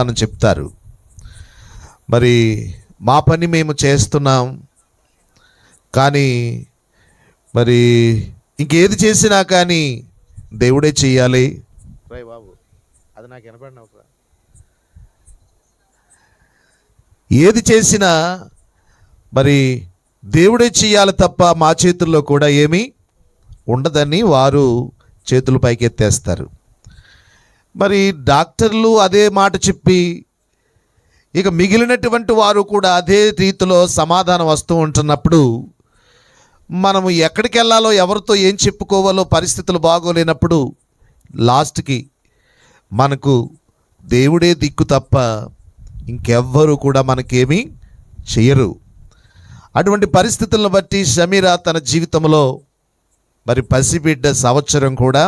అని చెప్తారు. మరి మా పని మేము చేస్తున్నాం, కానీ మరి ఇంకేది చేసినా కానీ దేవుడే చెయ్యాలి. బాబు అది నాకు వినపడిన ఏది చేసినా మరి దేవుడే చెయ్యాలి తప్ప మా చేతుల్లో కూడా ఏమీ ఉండదని వారు చేతులు పైకెత్తేస్తారు. మరి డాక్టర్లు అదే మాట చెప్పి ఇక మిగిలినటువంటి వారు కూడా అదే రీతిలో సమాధానం వస్తూ ఉంటున్నప్పుడు మనము ఎక్కడికి వెళ్ళాలో, ఎవరితో ఏం చెప్పుకోవాలో పరిస్థితులు బాగోలేనప్పుడు లాస్ట్కి మనకు దేవుడే దిక్కు తప్ప ఇంకెవ్వరు కూడా మనకేమీ చెయ్యరు. అటువంటి పరిస్థితులను బట్టి షమీరా తన జీవితంలో మరి పసిబిడ్డ సంవత్సరం కూడా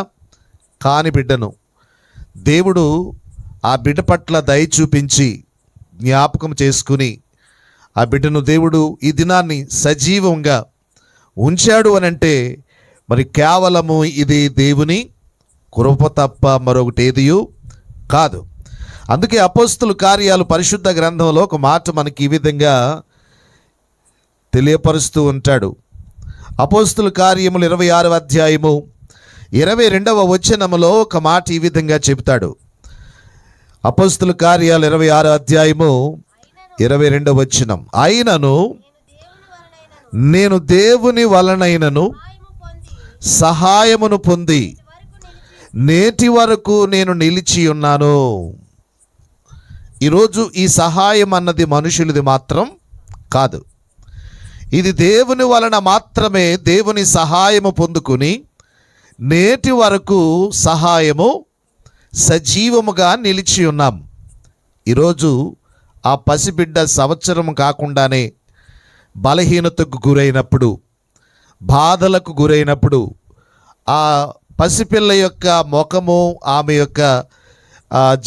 కాని బిడ్డను దేవుడు ఆ బిడ్డ పట్ల దయ చూపించి జ్ఞాపకం చేసుకుని ఆ బిడ్డను దేవుడు ఈ దినాన్ని సజీవంగా ఉంచాడు అనంటే మరి కేవలము ఇది దేవుని కృప తప్ప మరొకటి ఏదియూ కాదు. అందుకే అపోస్తుల కార్యాలు పరిశుద్ధ గ్రంథంలో ఒక మాట మనకి ఈ విధంగా తెలియపరుస్తూ ఉంటాడు. అపోస్తుల కార్యములు 26వ అధ్యాయము 22వ వచనములో ఒక మాట ఈ విధంగా చెబుతాడు. అపోస్తుల కార్యాలు 26వ అధ్యాయము 22వ వచనం, అయినను నేను దేవుని వలనైనను సహాయమును పొంది నేటి వరకు నేను నిలిచి ఉన్నాను. ఈరోజు ఈ సహాయం అన్నది మనుషులది మాత్రం కాదు, ఇది దేవుని వలన మాత్రమే. దేవుని సహాయము పొందుకుని నేటి వరకు సహాయము సజీవముగా నిలిచి ఉన్నాం. ఈరోజు ఆ పసిబిడ్డ సంవత్సరం కాకుండానే బలహీనతకు గురైనప్పుడు, బాధలకు గురైనప్పుడు, ఆ పసిపిల్ల యొక్క ముఖము, ఆమె యొక్క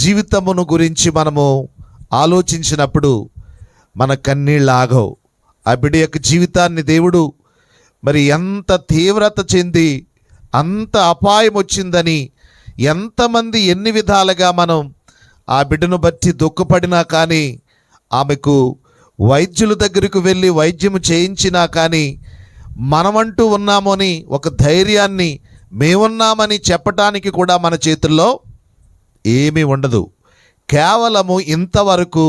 జీవితమును గురించి మనము ఆలోచించినప్పుడు మన కన్నీళ్ళు ఆగవు. ఆ బిడ్డ యొక్క జీవితాన్ని దేవుడు మరి ఎంత తీవ్రత చెంది అంత అపాయం వచ్చిందని ఎంతమంది ఎన్ని విధాలుగా మనం ఆ బిడ్డను బట్టి దుఃఖపడినా కానీ, ఆమెకు వైద్యుల దగ్గరకు వెళ్ళి వైద్యం చేయించినా కానీ మనమంటూ ఉన్నామని ఒక ధైర్యాన్ని, మేమున్నామని చెప్పటానికి కూడా మన చేతుల్లో ఏమీ ఉండదు. కేవలము ఇంతవరకు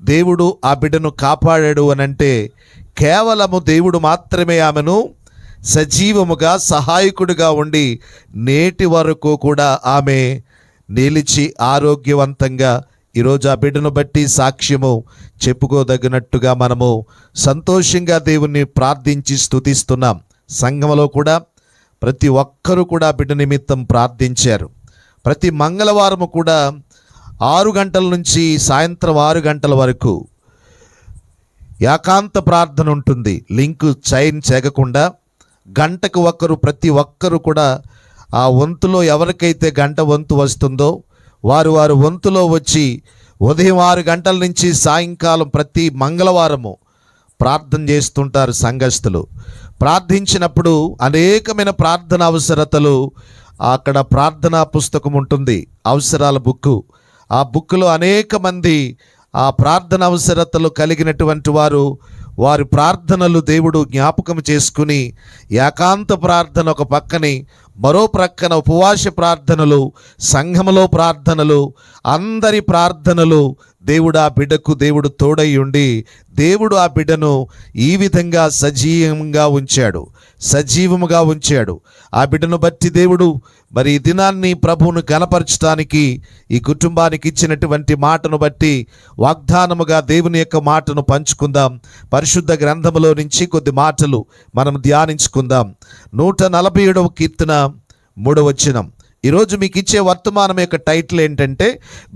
దేవుడు ఆ బిడ్డను కాపాడాడు అనంటే కేవలము దేవుడు మాత్రమే ఆమెను సజీవముగా సహాయకుడిగా ఉండి నేటి వరకు కూడా ఆమె నిలిచి ఆరోగ్యవంతంగా ఈరోజు ఆ బిడ్డను బట్టి సాక్ష్యము చెప్పుకోదగినట్టుగా మనము సంతోషంగా దేవుణ్ణి ప్రార్థించి స్తుతిస్తున్నాం. సంఘంలో కూడా ప్రతి ఒక్కరూ కూడా బిడ్డ నిమిత్తం ప్రార్థించారు. ప్రతి మంగళవారము కూడా 6 గంటల నుంచి సాయంత్రం 6 గంటల వరకు ఏకాంత ప్రార్థన ఉంటుంది. లింకు చైన్ చెగకుండా గంటకు ఒక్కరు, ప్రతి ఒక్కరు కూడా ఆ వంతులో ఎవరికైతే గంట వంతు వస్తుందో వారు వంతులో వచ్చి ఉదయం 6 గంటల నుంచి సాయంకాలం ప్రతి మంగళవారము ప్రార్థన చేస్తుంటారు సంఘస్థులు. ప్రార్థించినప్పుడు అనేకమైన ప్రార్థన అవసరతలు, అక్కడ ప్రార్థనా పుస్తకం ఉంటుంది, అవసరాల బుక్కు. ఆ బుక్కులో అనేక మంది ఆ ప్రార్థన అవసరతలు కలిగినటువంటి వారి ప్రార్థనలు దేవుడు జ్ఞాపకం చేసుకుని ఏకాంత ప్రార్థన ఒక పక్కని, మరో ప్రక్కన ఉపవాస ప్రార్థనలు, సంఘములో ప్రార్థనలు, అందరి ప్రార్థనలు. దేవుడు ఆ బిడ్డకు దేవుడు తోడై ఉండి దేవుడు ఆ బిడ్డను ఈ విధంగా సజీవముగా ఉంచాడు. ఆ బిడ్డను బట్టి దేవుడు మరి ఈ దినాన్ని ప్రభువును గణపరచడానికి ఈ కుటుంబానికి ఇచ్చినటువంటి మాటను బట్టి వాగ్దానముగా దేవుని యొక్క మాటను పంచుకుందాం. పరిశుద్ధ గ్రంథములో నుంచి కొద్ది మాటలు మనం ధ్యానించుకుందాం. 147వ కీర్తన 3వ వచనం. ఈరోజు మీకు ఇచ్చే వర్తమానం యొక్క టైటిల్ ఏంటంటే,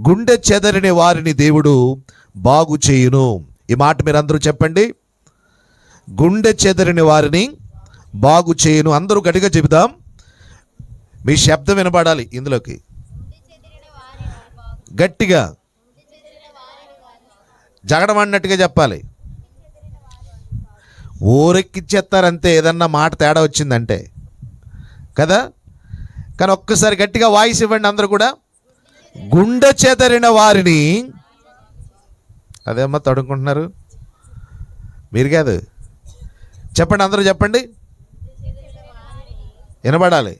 గుండె చెదరిన వారిని దేవుడు బాగు చేయును. ఈ మాట మీరు అందరూ చెప్పండి, గుండె చెదరిన వారిని బాగు చేయును. అందరూ గట్టిగా చెబుదాం, మీ శబ్దం వినబడాలి ఇందులోకి, గట్టిగా జగడమన్నట్టుగా చెప్పాలి. ఊరెక్కిచ్చేస్తారంతే ఏదన్నా మాట తేడా వచ్చిందంటే కదా. కానీ ఒక్కసారి గట్టిగా వాయిస్ ఇవ్వండి అందరూ కూడా. గుండె చెదరిన వారిని అదేమ్మా తడుముకుంటున్నారు? మీరు కాదు, చెప్పండి, అందరూ చెప్పండి, వినబడాలి.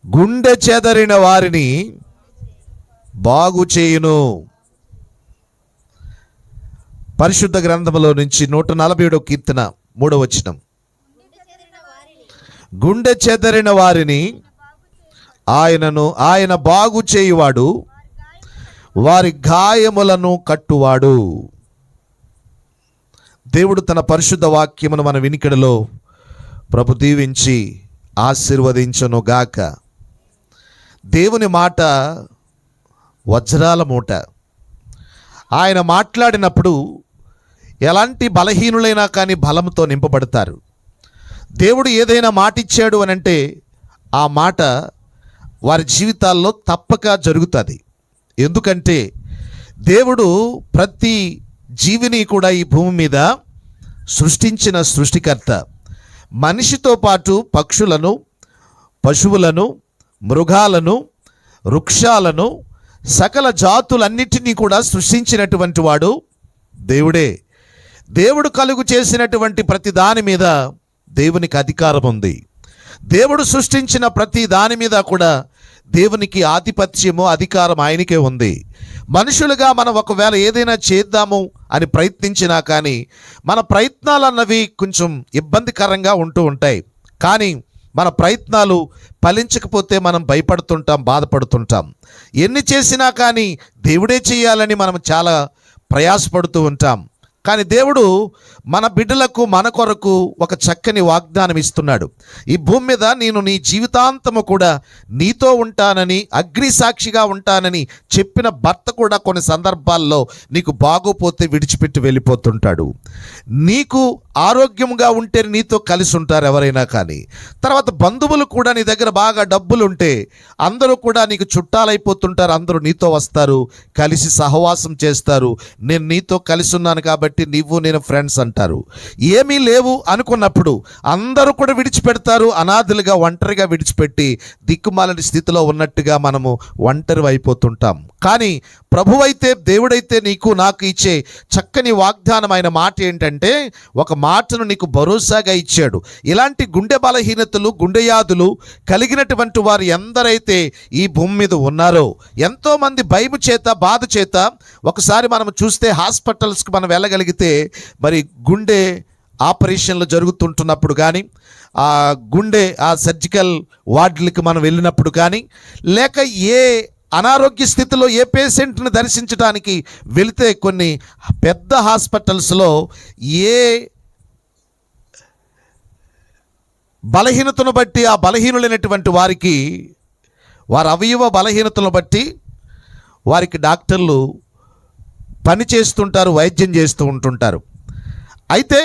గుండె చెదరిన వారిని బాగు చేయును. పరిశుద్ధ గ్రంథములో నుంచి 147వ కీర్తన 3వ వచనం. గుండె చెదరిన వారిని ఆయన బాగు చేయువాడు, వారి గాయములను కట్టువాడు. దేవుడు తన పరిశుద్ధ వాక్యమును మన వినికిడిలో ప్రభు దీవించి ఆశీర్వదించును గాక. దేవుని మాట వజ్రాల మూట. ఆయన మాట్లాడినప్పుడు ఎలాంటి బలహీనులైనా కానీ బలంతో నింపబడతారు. దేవుడు ఏదైనా మాట ఇచ్చాడు అని అంటే ఆ మాట వారి జీవితాల్లో తప్పక జరుగుతుంది. ఎందుకంటే దేవుడు ప్రతి జీవిని కూడా ఈ భూమి మీద సృష్టించిన సృష్టికర్త. మనిషితో పాటు పక్షులను, పశువులను, మృగాలను, వృక్షాలను, సకల జాతులన్నిటినీ కూడా సృష్టించినటువంటి వాడు దేవుడే. దేవుడు కలుగు చేసినటువంటి ప్రతి దాని మీద దేవునికి అధికారం ఉంది. దేవుడు సృష్టించిన ప్రతి దాని మీద కూడా దేవునికి ఆధిపత్యము, అధికారం ఆయనకే ఉంది. మనుషులుగా మనం ఒకవేళ ఏదైనా చేద్దాము అని ప్రయత్నించినా కానీ మన ప్రయత్నాలు అన్నవి కొంచెం ఇబ్బందికరంగా ఉంటూ ఉంటాయి. కానీ మన ప్రయత్నాలు ఫలించకపోతే మనం భయపడుతుంటాం, బాధపడుతుంటాం. ఎన్ని చేసినా కానీ దేవుడే చేయాలని మనం చాలా ప్రయాసపడుతూ ఉంటాం. కానీ దేవుడు మన బిడ్డలకు, మన కొరకు ఒక చక్కని వాగ్దానం ఇస్తున్నాడు. ఈ భూమి మీద నేను నీ జీవితాంతము కూడా నీతో ఉంటానని, అగ్ని సాక్షిగా ఉంటానని చెప్పిన భర్త కూడా కొన్ని సందర్భాల్లో నీకు బాగోపోతే విడిచిపెట్టి వెళ్ళిపోతుంటాడు. నీకు ఆరోగ్యంగా ఉంటే నీతో కలిసి ఉంటారు ఎవరైనా కానీ. తర్వాత బంధువులు కూడా నీ దగ్గర బాగా డబ్బులు ఉంటే అందరూ కూడా నీకు చుట్టాలైపోతుంటారు. అందరూ నీతో వస్తారు, కలిసి సహవాసం చేస్తారు. నేను నీతో కలిసి ఉన్నాను కాబట్టి నీవు నేను ఫ్రెండ్స్ అంటారు. ఏమీ లేవు అనుకున్నప్పుడు అందరూ కూడా విడిచిపెడతారు. అనాథులుగా, ఒంటరిగా విడిచిపెట్టి దిక్కుమాలని స్థితిలో ఉన్నట్టుగా మనము ఒంటరి అయిపోతుంటాం. కానీ ప్రభువైతే, దేవుడైతే నీకు నాకు ఇచ్చే చక్కని వాగ్దానం, ఆయన మాట ఏంటంటే ఒక మాటను నీకు భరోసాగా ఇచ్చాడు. ఇలాంటి గుండె బలహీనతలు, గుండె వ్యాధులు కలిగినటువంటి వారు ఎందరైతే ఈ భూమి మీద ఉన్నారో, ఎంతోమంది భయము చేత, బాధ చేత ఒకసారి మనం చూస్తే హాస్పిటల్స్కి మనం వెళ్ళగలిగితే మరి గుండె ఆపరేషన్లు జరుగుతుంటున్నప్పుడు కానీ, ఆ గుండె ఆ సర్జికల్ వార్డులకి మనం వెళ్ళినప్పుడు కానీ, లేక ఏ అనారోగ్య స్థితిలో ఏ పేషెంట్ని దర్శించడానికి వెళితే కొన్ని పెద్ద హాస్పిటల్స్లో ఏ బలహీనతను బట్టి, ఆ బలహీనులైనటువంటి వారికి, వారి అవయవ బలహీనతను బట్టి వారికి డాక్టర్లు పని చేస్తుంటారు, వైద్యం చేస్తూ ఉంటుంటారు. అయితే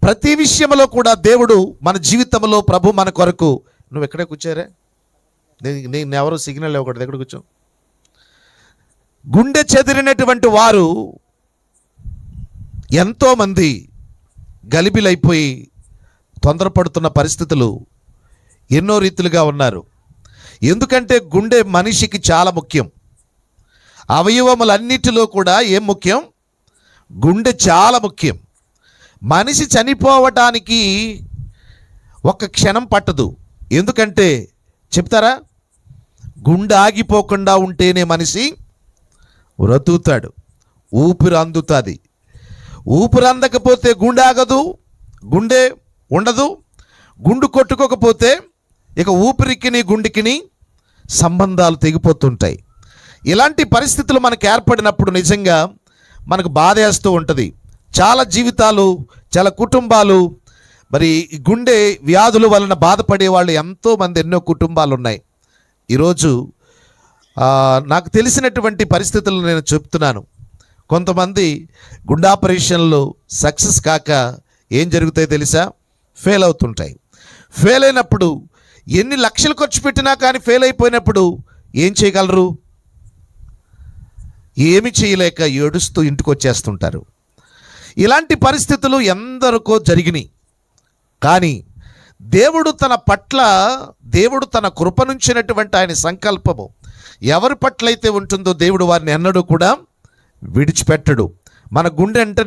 ప్రతి విషయంలో కూడా దేవుడు మన జీవితంలో, ప్రభు మన కొరకు, నువ్వు ఎక్కడే కూర్చోరే, నేను ఎవరు సిగ్నల్ ఇవ్వకూడదు, ఎక్కడ కూర్చో. గుండె చెదిరినటువంటి వారు ఎంతోమంది గలిబిలైపోయి తొందరపడుతున్న పరిస్థితులు ఎన్నో రీతులుగా ఉన్నారు. ఎందుకంటే గుండె మనిషికి చాలా ముఖ్యం. అవయవములన్నిటిలో కూడా ఏం ముఖ్యం? గుండె చాలా ముఖ్యం. మనిషి చనిపోవటానికి ఒక క్షణం పట్టదు. ఎందుకంటే చెప్తారా, గుండె ఆగిపోకుండా ఉంటేనే మనిషి బ్రతుకుతాడు, ఊపిరి అందుతుంది. ఊపిరి అందకపోతే గుండె ఆగదు, గుండె ఉండదు. గుండు కొట్టుకోకపోతే ఇక ఊపిరికి గుండెకి సంబంధాలు తెగిపోతుంటాయి. ఇలాంటి పరిస్థితులు మనకు ఏర్పడినప్పుడు నిజంగా మనకు బాధేస్తూ ఉంటుంది. చాలా జీవితాలు, చాలా కుటుంబాలు మరి గుండె వ్యాధుల వలన బాధపడే వాళ్ళు ఎంతోమంది, ఎన్నో కుటుంబాలు ఉన్నాయి. ఈరోజు నాకు తెలిసినటువంటి పరిస్థితులు నేను చెప్తున్నాను. కొంతమంది గుండె ఆపరేషన్లు సక్సెస్ కాక ఏం జరుగుతాయో తెలుసా? ఫెయిల్ అవుతుంటాయి. ఫెయిల్ అయినప్పుడు ఎన్ని లక్షలు ఖర్చు పెట్టినా కానీ ఫెయిల్ అయిపోయినప్పుడు ఏం చేయగలరు? ఏమి చేయలేక ఏడుస్తూ ఇంటికి వచ్చేస్తుంటారు. ఇలాంటి పరిస్థితులు ఎందరికో జరిగినాయి. కానీ దేవుడు తన పట్ల, దేవుడు తన కృపనుంచినటువంటి ఆయన సంకల్పము ఎవరి పట్ల అయితే ఉంటుందో దేవుడు వారిని ఎన్నడూ కూడా విడిచిపెట్టడు. మన గుండె అంటే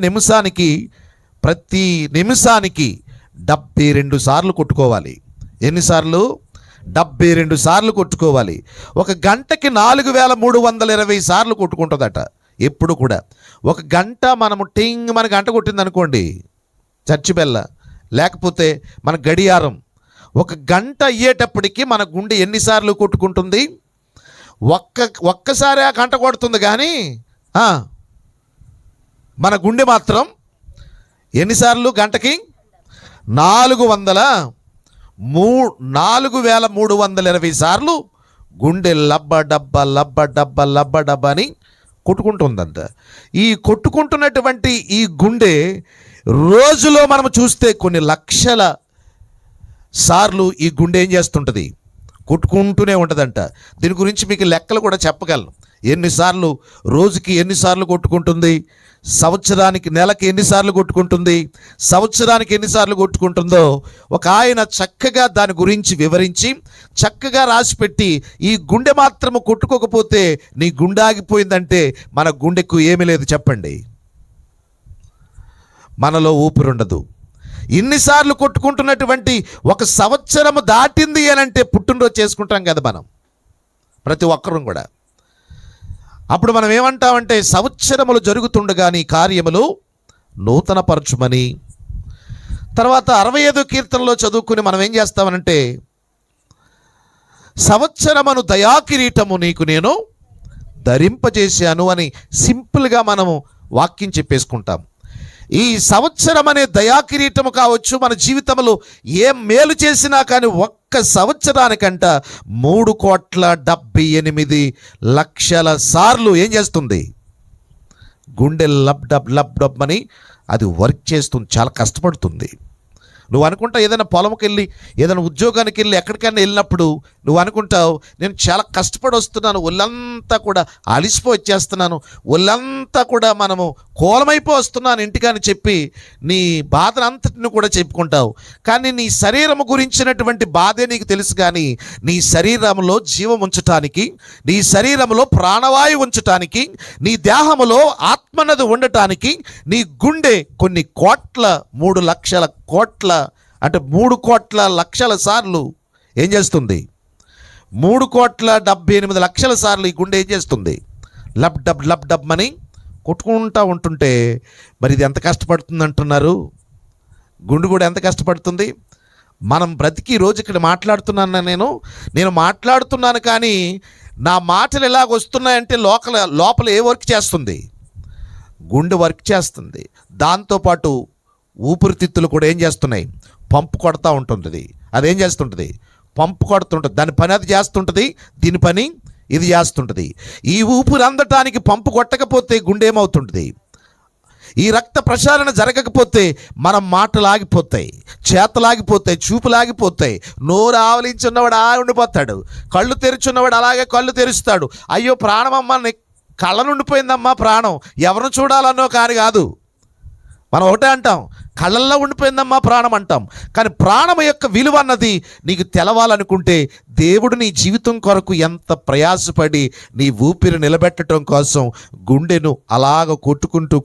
ప్రతి నిమిషానికి 72 సార్లు కొట్టుకోవాలి. ఎన్నిసార్లు? 72 సార్లు కొట్టుకోవాలి. ఒక గంటకి 4320 సార్లు కొట్టుకుంటుందట ఎప్పుడు కూడా. ఒక గంట మనము మన గంట కొట్టింది అనుకోండి, చర్చి బెల్ల లేకపోతే మన గడియారం, ఒక గంట అయ్యేటప్పటికి మన గుండె ఎన్నిసార్లు కొట్టుకుంటుంది? ఒక్కసారి ఆ గంట కొడుతుంది, కానీ మన గుండె మాత్రం ఎన్నిసార్లు? గంటకి 4320 సార్లు గుండె లబ్బ డబ్బ అని కొట్టుకుంటుందంట. ఈ కొట్టుకుంటున్నటువంటి ఈ గుండె రోజులో మనం చూస్తే కొన్ని లక్షల సార్లు ఈ గుండె ఏం చేస్తుంటుంది? కొట్టుకుంటూనే ఉంటుందంట. దీని గురించి మీకు లెక్కలు కూడా చెప్పగలను. ఎన్నిసార్లు, రోజుకి ఎన్నిసార్లు కొట్టుకుంటుంది, సంవత్సరానికి, నెలకి ఎన్నిసార్లు కొట్టుకుంటుంది, సంవత్సరానికి ఎన్నిసార్లు కొట్టుకుంటుందో ఒక ఆయన చక్కగా దాని గురించి వివరించి చక్కగా రాసిపెట్టి, ఈ గుండె మాత్రము కొట్టుకోకపోతే నీ గుండె ఆగిపోయిందంటే మన గుండెకు ఏమీ లేదు చెప్పండి, మనలో ఊపిరుండదు. ఇన్నిసార్లు కొట్టుకుంటున్నటువంటి ఒక సంవత్సరము దాటింది అని అంటే పుట్టినరోజు చేసుకుంటాం కదా మనం, ప్రతి ఒక్కరూ కూడా. అప్పుడు మనం ఏమంటామంటే, సంవత్సరములు జరుగుతుండగా నీ కార్యములు నూతనపరచుమని. తర్వాత 65 కీర్తనలో చదువుకుని మనం ఏం చేస్తామనంటే, సంవత్సరమును దయాకిరీటము నీకు నేను ధరింపజేశాను అని సింపుల్గా మనము వాక్యం చెప్పేసుకుంటాం. ఈ సంవత్సరం అనే దయాకిరీటము కావచ్చు, మన జీవితంలో ఏం మేలు చేసినా కానీ ఒక్క సంవత్సరానికంట 3,78,00,000 సార్లు ఏం చేస్తుంది? గుండె లబ్ డబ్ అని అది వర్క్ చేస్తుంది, చాలా కష్టపడుతుంది. నువ్వు అనుకుంటావు ఏదైనా పొలంకి వెళ్ళి, ఏదైనా ఉద్యోగానికి వెళ్ళి, ఎక్కడికైనా వెళ్ళినప్పుడు నువ్వు అనుకుంటావు నేను చాలా కష్టపడి వస్తున్నాను, ఒళ్ళంతా కూడా అలిసిపో వచ్చేస్తున్నాను, ఒళ్ళంతా కూడా మనము కోలమైపో వస్తున్నాను ఇంటికని చెప్పి నీ బాధనంతటిని కూడా చెప్పుకుంటావు. కానీ నీ శరీరము గురించినటువంటి బాధే నీకు తెలుసు. కానీ నీ శరీరంలో జీవం ఉంచటానికి, నీ శరీరంలో ప్రాణవాయువు ఉంచటానికి, నీ దేహములో ఆత్మనది ఉండటానికి నీ గుండె కొన్ని కోట్ల, 3 లక్షల కోట్ల అంటే 3,00,00,000 సార్లు ఏం చేస్తుంది? 3,78,00,000 సార్లు ఈ గుండె ఏం చేస్తుంది? లబ్ డబ్ అని కొట్టుకుంటూ ఉంటుంటే మరి ఇది ఎంత కష్టపడుతుంది అంటున్నారు? గుండె కూడా ఎంత కష్టపడుతుంది? మనం బ్రతికి రోజు ఇక్కడ మాట్లాడుతున్నాను, నేను మాట్లాడుతున్నాను, కానీ నా మాటలు ఎలాగ వస్తున్నాయంటే లోపల ఏ వర్క్ చేస్తుంది? గుండె వర్క్ చేస్తుంది. దాంతోపాటు ఊపిరితిత్తులు కూడా ఏం చేస్తున్నాయి? పంపు కొడతా ఉంటుంది. అదేం చేస్తుంటుంది? పంపు కొడుతుంటుంది. దాని పని అది చేస్తుంటుంది, దీని పని ఇది చేస్తుంటుంది. ఈ ఊపిరి అందటానికి పంపు కొట్టకపోతే గుండె ఏమవుతుంటుంది? ఈ రక్త ప్రసారణ జరగకపోతే మనం మాటలు ఆగిపోతాయి, చేతలు ఆగిపోతాయి, చూపులు ఆగిపోతాయి. నోరు ఆవలించున్నవాడు ఉండిపోతాడు, కళ్ళు తెరుచున్నవాడు అలాగే కళ్ళు తెరుస్తాడు. అయ్యో ప్రాణమమ్మ, కళ్ళ నుండిపోయిందమ్మా ప్రాణం, ఎవరిని చూడాలన్నో కానీ కాదు. మనం ఒకటే అంటాం, కళ్ళల్లో ఉండిపోయిందమ్మా ప్రాణం అంటాం. కానీ ప్రాణం యొక్క విలువ అన్నది నీకు తెలవాలనుకుంటే దేవుడు నీ జీవితం కొరకు ఎంత ప్రయాసపడి నీ ఊపిరి నిలబెట్టడం కోసం గుండెను అలాగ కొట్టుకుంటూ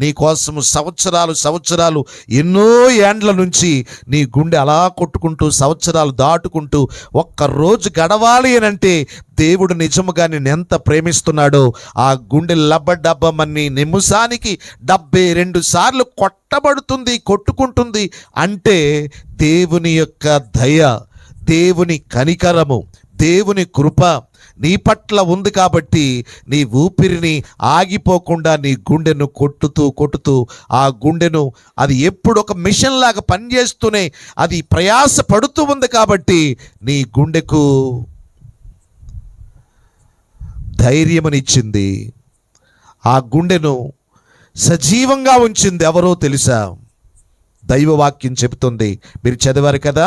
నీ కోసం సంవత్సరాలు ఎన్నో ఏండ్ల నుంచి నీ గుండె అలా కొట్టుకుంటూ సంవత్సరాలు దాటుకుంటూ ఒక్కరోజు గడవాలి అని అంటే దేవుడు నిజముగా నేను ఎంత ప్రేమిస్తున్నాడో ఆ గుండె లబ్బడబ్బమని నిమిషానికి 72 సార్లు కొట్టుకుంటుంది అంటే దేవుని యొక్క దయ, దేవుని కనికరము, దేవుని కృప నీ పట్ల ఉంది. కాబట్టి నీ ఊపిరిని ఆగిపోకుండా నీ గుండెను కొట్టుతూ ఆ గుండెను అది ఎప్పుడు ఒక మిషన్ లాగా పనిచేస్తూనే అది ప్రయాస పడుతూ ఉంది. కాబట్టి నీ గుండెకు ధైర్యమునిచ్చింది, ఆ గుండెను సజీవంగా ఉంచింది ఎవరో తెలుసా? దైవవాక్యం చెబుతుంది, మీరు చదివారు కదా,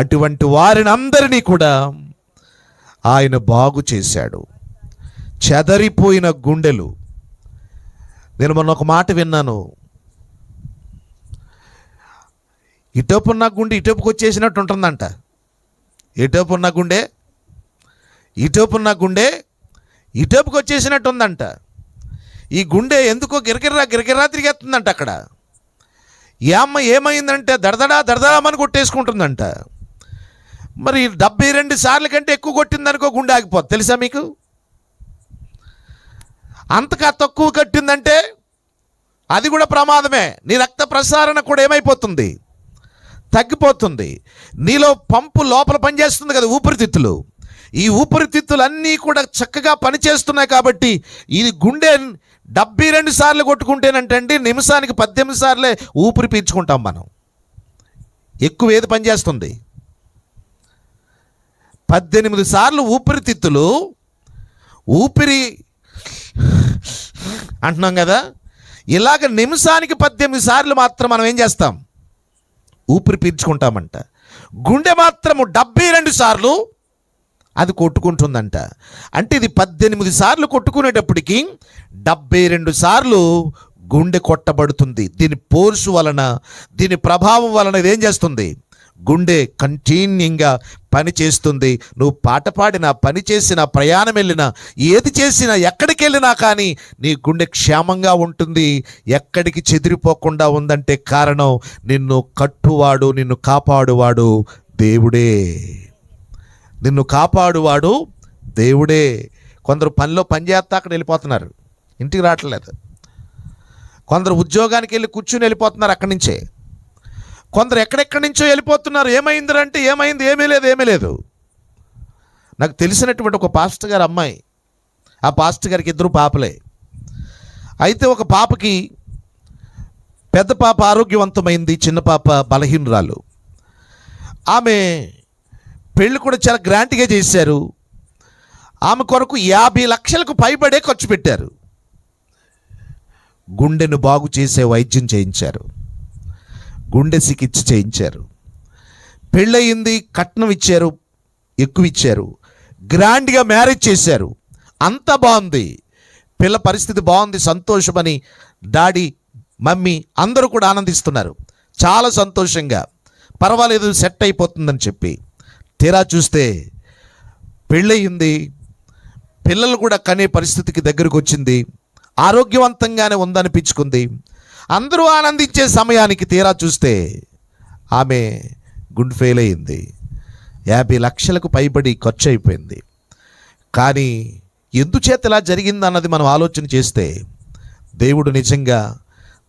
అటువంటి వారిని అందరినీ కూడా ఆయన బాగు చేశాడు. చెదరిపోయిన గుండెలు. నేను మొన్న ఒక మాట విన్నాను, ఇటోపున్న గుండె ఇటోపుకి వచ్చేసినట్టు ఉంటుందంట. ఇటోపున్న గుండె ఇటోపుకి వచ్చేసినట్టు ఉందంట. ఈ గుండె ఎందుకో గిరగిరా తిరిగేస్తుందంట. అక్కడ ఏమైందంటే దడదడామని కొట్టేసుకుంటుందంట. మరి 72 సార్లు కంటే ఎక్కువ కొట్టిందనుకో గుండె ఆగిపోతుంది. తెలుసా మీకు? అంతగా తక్కువ కట్టిందంటే అది కూడా ప్రమాదమే. నీ రక్త ప్రసారణ కూడా ఏమైపోతుంది? తగ్గిపోతుంది. నీలో పంపు లోపల పనిచేస్తుంది కదా, ఊపిరితిత్తులు. ఈ ఊపిరితిత్తులన్నీ కూడా చక్కగా పనిచేస్తున్నాయి. కాబట్టి ఇది గుండె 72 సార్లు కొట్టుకుంటేనంటండి నిమిషానికి 18 సార్లే ఊపిరి పీల్చుకుంటాం మనం. ఎక్కువ ఏది పనిచేస్తుంది? 18 సార్లు ఊపిరితిత్తులు ఊపిరి అంటున్నాం కదా. ఇలాగ నిమిషానికి 18 సార్లు మాత్రం మనం ఏం చేస్తాం? ఊపిరి పీల్చుకుంటామంట. గుండె మాత్రము 72 సార్లు అది కొట్టుకుంటుందంట. అంటే ఇది 18 సార్లు కొట్టుకునేటప్పటికి 72 సార్లు గుండె కొట్టబడుతుంది. దీని ఫోర్స్ వలన, దీని ప్రభావం వలన ఇదేం చేస్తుంది? గుండె కంటిన్యూగా పని చేస్తుంది. నువ్వు పాట పాడినా, పని చేసినా, ప్రయాణం వెళ్ళినా, ఏది చేసినా, ఎక్కడికి వెళ్ళినా కానీ నీ గుండె క్షేమంగా ఉంటుంది. ఎక్కడికి చెదిరిపోకుండా ఉందంటే కారణం నిన్ను కట్టువాడు, నిన్ను కాపాడువాడు దేవుడే. నిన్ను కాపాడువాడు దేవుడే. కొందరు పనిలో పని చేస్తా అక్కడ వెళ్ళిపోతున్నారు, ఇంటికి రావట్లేదు. కొందరు ఉద్యోగానికి వెళ్ళి కూర్చుని వెళ్ళిపోతున్నారు అక్కడి నుంచే. కొందరు ఎక్కడెక్కడి నుంచో వెళ్ళిపోతున్నారు. ఏమైందంటే ఏమీ లేదు. నాకు తెలిసినటువంటి ఒక పాస్టర్ గారు అమ్మాయి, ఆ పాస్టర్ గారికి 2 పాపలే. అయితే ఒక పాపకి, పెద్ద పాప ఆరోగ్యవంతమైంది, చిన్న పాప బలహీనురాలు. ఆమె పెళ్ళి కూడా చాలా గ్రాంట్గా చేశారు. ఆమె కొరకు 50 లక్షలకు పైబడే ఖర్చు పెట్టారు. గుండెను బాగు చేసే వైద్యం చేయించారు, గుండె చికిత్స చేయించారు. పెళ్ళయింది, కట్నం ఇచ్చారు, ఎక్కువ ఇచ్చారు, గ్రాండ్గా మ్యారేజ్ చేశారు. అంతా బాగుంది, పిల్ల పరిస్థితి బాగుంది, సంతోషమని డాడీ, మమ్మీ అందరూ కూడా ఆనందిస్తున్నారు. చాలా సంతోషంగా, పర్వాలేదు సెట్ అయిపోతుందని చెప్పి. తీరా చూస్తే పెళ్ళయింది, పిల్లలు కూడా కనే పరిస్థితికి దగ్గరకు వచ్చింది, ఆరోగ్యవంతంగానే ఉందనిపించుకుంది. అందరూ ఆనందించే సమయానికి తీరా చూస్తే ఆమె గుండె ఫెయిల్ అయింది. 50 లక్షలకు పైబడి ఖర్చు అయిపోయింది. కానీ ఎందుచేత ఇలా జరిగిందన్నది మనం ఆలోచన చేస్తే, దేవుడు నిజంగా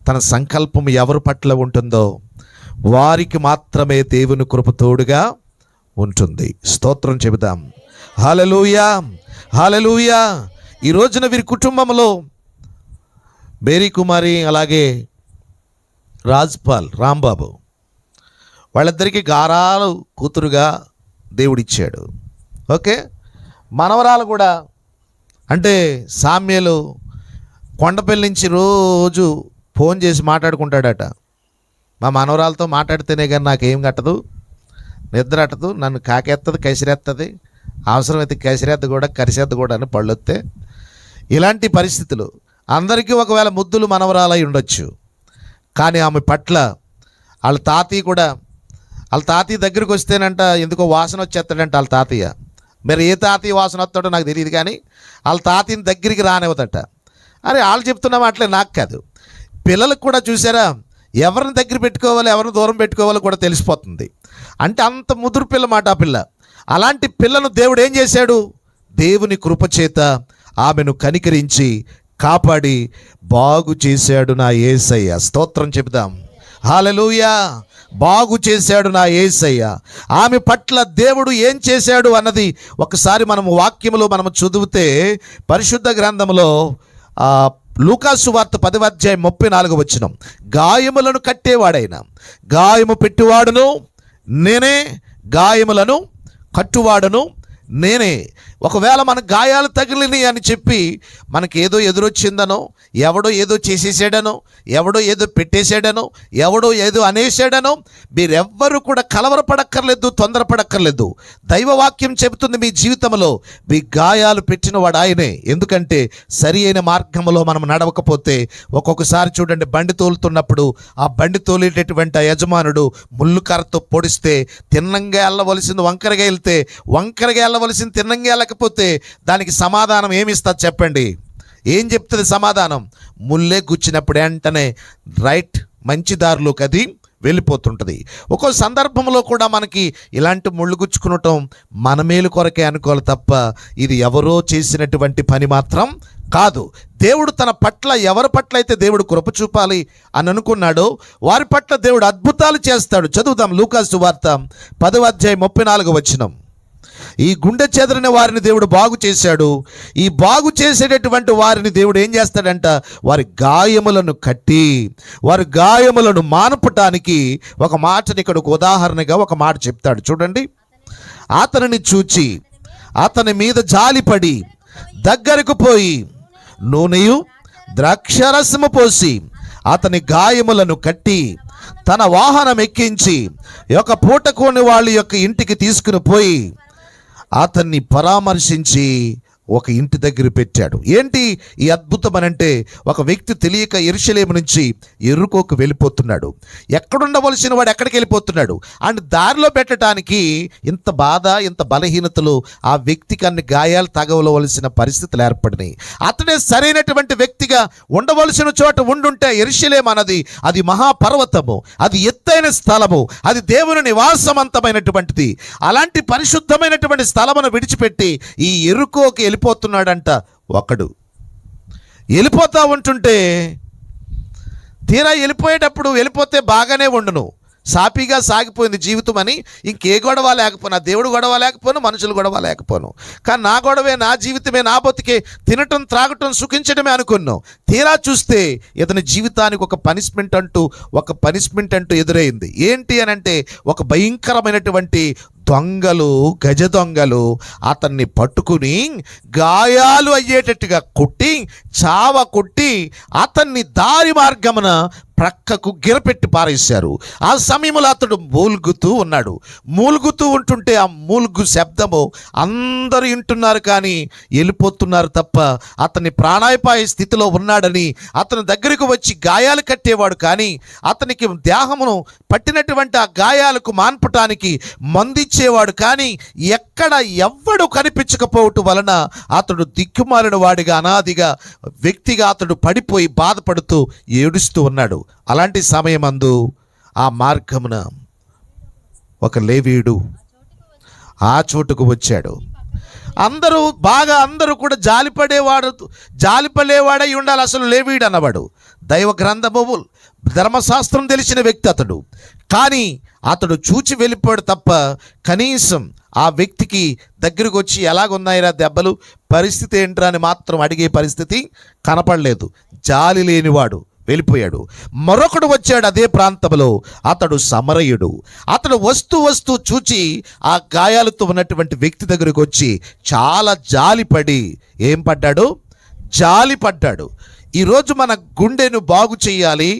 తన సంకల్పం ఎవరి పట్ల ఉంటుందో వారికి మాత్రమే దేవుని కృప తోడుగా ఉంటుంది. స్తోత్రం చెబుదాం. హల్లెలూయా, హల్లెలూయా. ఈ రోజున వీరి కుటుంబంలో మేరీ కుమారి, అలాగే రాంబాబు, వాళ్ళిద్దరికీ గారాలు కూతురుగా దేవుడిచ్చాడు. ఓకే, మనవరాలు కూడా, అంటే సామ్యలు కొండపల్లి నుంచి రోజు ఫోన్ చేసి మాట్లాడుకుంటాడట. మా మనవరాలతో మాట్లాడితేనే కానీ నాకేం కట్టదు, నిద్ర అట్టదు, నన్ను కాకేస్తుంది, కసిరేస్తుంది, అవసరమైతే కసిరేద్దు కూడా, కరిసేద్దు కూడా అని పళ్ళొస్తే. ఇలాంటి పరిస్థితులు అందరికీ ఒకవేళ ముద్దులు మనవరాలై ఉండొచ్చు. కానీ ఆమె పట్ల వాళ్ళ తాతయ్య దగ్గరికి వస్తేనంట ఎందుకో వాసన వచ్చేస్తాడంట వాళ్ళ తాతయ్య. మరి ఏ తాతయ్య వాసన వస్తాడో నాకు తెలియదు, కానీ వాళ్ళ తాతయ్యని దగ్గరికి రానివ్వదట. అరే వాళ్ళు చెప్తున్న మాటలే, నాకు కాదు, పిల్లలకు కూడా చూసారా, ఎవరిని దగ్గర పెట్టుకోవాలి, ఎవరిని దూరం పెట్టుకోవాలో కూడా తెలిసిపోతుంది. అంటే అంత ముదురు పిల్ల మాట ఆ పిల్ల. అలాంటి పిల్లను దేవుడు ఏం చేశాడు? దేవుని కృపచేత ఆమెను కనికరించి కాపాడి బాగు చేశాడు నా యేసయ్య. స్తోత్రం చెబుదాం. హల్లెలూయా. బాగు చేశాడు నా యేసయ్య. ఆమె పట్ల దేవుడు ఏం చేశాడు అన్నది ఒకసారి మనము వాక్యములో మనము చదివితే, పరిశుద్ధ గ్రంథంలో లూకాసు వార్త 10వ అధ్యాయం 34వ వచనం, గాయములను కట్టేవాడైన, గాయము పెట్టువాడును నేనే, గాయములను కట్టువాడును నేనే. ఒకవేళ మన గాయాలు తగిలినాయి అని చెప్పి మనకి ఏదో ఎదురొచ్చిందనో, ఎవడో ఏదో చేసేసాడనో, ఎవడో ఏదో పెట్టేశాడనో, ఎవడో ఏదో అనేసాడనో మీరెవ్వరూ కూడా కలవరపడక్కర్లేదు, తొందరపడక్కర్లేదు. దైవవాక్యం చెబుతుంది, మీ జీవితంలో మీ గాయాలు పెట్టినవాడు ఆయనే. ఎందుకంటే సరి అయిన మార్గంలో మనం నడవకపోతే, ఒక్కొక్కసారి చూడండి, బండి తోలుతున్నప్పుడు ఆ బండి తోలేటటువంటి యజమానుడు ముళ్ళు కర్రతో పొడిస్తే తిన్నంగా వెళ్ళవలసింది వంకరగా వెళ్తే, వంకరగా వెళ్ళవలసింది తిన్నంగా వెళ్ళకపోతే దానికి సమాధానం ఏమిస్తారు చెప్పండి? ఏం చెప్తుంది సమాధానం? ముల్లే గుచ్చినప్పుడు వెంటనే రైట్ మంచి దారిలోకి అది వెళ్ళిపోతుంటుంది. ఒక్కో సందర్భంలో కూడా మనకి ఇలాంటి ముళ్ళు గుచ్చుకునటం మన మేలు కొరకే అనుకోవాలి తప్ప ఇది ఎవరో చేసినటువంటి పని మాత్రం కాదు. దేవుడు తన పట్ల ఎవరి పట్ల అయితే దేవుడు కృప చూపాలి అని అనుకున్నాడో వారి పట్ల దేవుడు అద్భుతాలు చేస్తాడు. చదువుదాం లూకాసు సువార్త 10:34. ఈ గుండె చెదరని వారిని దేవుడు బాగు చేశాడు. ఈ బాగు చేసేటటువంటి వారిని దేవుడు ఏం చేస్తాడంట? వారి గాయములను కట్టి వారి గాయములను మాన్పటానికి ఒక మాటని ఇక్కడ ఒక ఉదాహరణగా ఒక మాట చెప్తాడు. చూడండి. అతనిని చూచి అతని మీద జాలిపడి దగ్గరకు పోయి నూనెయు ద్రాక్షరసము పోసి అతని గాయములను కట్టి తన వాహనం ఎక్కించి ఒక పూటకోని వాళ్ళ యొక్క ఇంటికి తీసుకుని పోయి అతన్ని పరామర్శించి ఒక ఇంటి దగ్గర పెట్టాడు. ఏంటి ఈ అద్భుతం అనంటే, ఒక వ్యక్తి తెలియక యెరూషలేము నుంచి యెరికోకు వెళ్ళిపోతున్నాడు. ఎక్కడుండవలసిన వాడు ఎక్కడికి వెళ్ళిపోతున్నాడు అండ్ దారిలో పెట్టడానికి ఇంత బాధ ఇంత బలహీనతలు ఆ వ్యక్తికి అన్ని గాయాలు తగవలవలసిన పరిస్థితులు ఏర్పడినాయి. అతడే సరైనటువంటి వ్యక్తిగా ఉండవలసిన చోట ఉండుంటే యెరూషలేము అన్నది అది మహాపర్వతము, అది ఎత్తైన స్థలము, అది దేవుని నివాసవంతమైనటువంటిది. అలాంటి పరిశుద్ధమైనటువంటి స్థలమును విడిచిపెట్టి ఈ యెరికోకి వెళ్ళిపోతున్నాడంట. ఒకడు వెళ్ళిపోతా ఉంటుంటే తీరా వెళ్ళిపోతే బాగానే ఉండును, సాపిగా సాగిపోయింది జీవితం అని ఇంకే గొడవ లేకపోయినా, దేవుడు గొడవ లేకపోను, మనుషులు గొడవ లేకపోను, కానీ నా గొడవే, నా జీవితమే, నా బతికే, తినటం త్రాగటం సుఖించడమే అనుకున్నాం. తీరా చూస్తే ఇతని జీవితానికి ఒక పనిష్మెంట్ అంటూ ఎదురైంది. ఏంటి అని అంటే, ఒక భయంకరమైనటువంటి దొంగలు, గజ దొంగలు అతన్ని పట్టుకుని గాయాలు అయ్యేటట్టుగా కొట్టి అతన్ని దారి మార్గమున ప్రక్కకు గిరపెట్టి పారేశారు. ఆ సమయంలో అతడు మూలుగుతూ ఉంటుంటే ఆ మూలుగు శబ్దము అందరూ వింటున్నారు, కానీ వెళ్ళిపోతున్నారు తప్ప అతన్ని ప్రాణాపాయ స్థితిలో ఉన్నాడని అతని దగ్గరకు వచ్చి గాయాలు కట్టేవాడు, కానీ అతనికి దేహమును పట్టినటువంటి ఆ గాయాలకు మాన్పటానికి మందిచ్చేవాడు, కానీ ఎక్కడ ఎవ్వడు కనిపించకపోవటం వలన అతడు దిక్కుమాలిన వాడిగా, అనాదిగా వ్యక్తిగా అతడు పడిపోయి బాధపడుతూ ఏడుస్తూ ఉన్నాడు. అలాంటి సమయమందు ఆ మార్గమున ఒక లేవీయుడు ఆ చోటుకు వచ్చాడు. అందరూ కూడా జాలిపడేవాడై ఉండాలి అసలు లేవీయుడు అన్నవాడు. దైవ గ్రంథము ధర్మశాస్త్రం తెలిసిన వ్యక్తి అతడు, కానీ అతడు చూచి వెళ్ళిపోయాడు తప్ప కనీసం ఆ వ్యక్తికి దగ్గరకు వచ్చి ఎలాగున్నాయిరా దెబ్బలు, పరిస్థితి ఏంట్రా అని మాత్రం అడిగే పరిస్థితి కనపడలేదు. జాలి లేనివాడు వెళ్ళిపోయాడు. మరొకడు వచ్చాడు అదే ప్రాంతంలో, అతడు సమరయుడు. అతడు వస్తూ చూచి ఆ గాయాలతో ఉన్నటువంటి వ్యక్తి దగ్గరకు వచ్చి చాలా జాలిపడి జాలిపడ్డాడు. ఈరోజు మన గుండెను బాగు చేయాలి,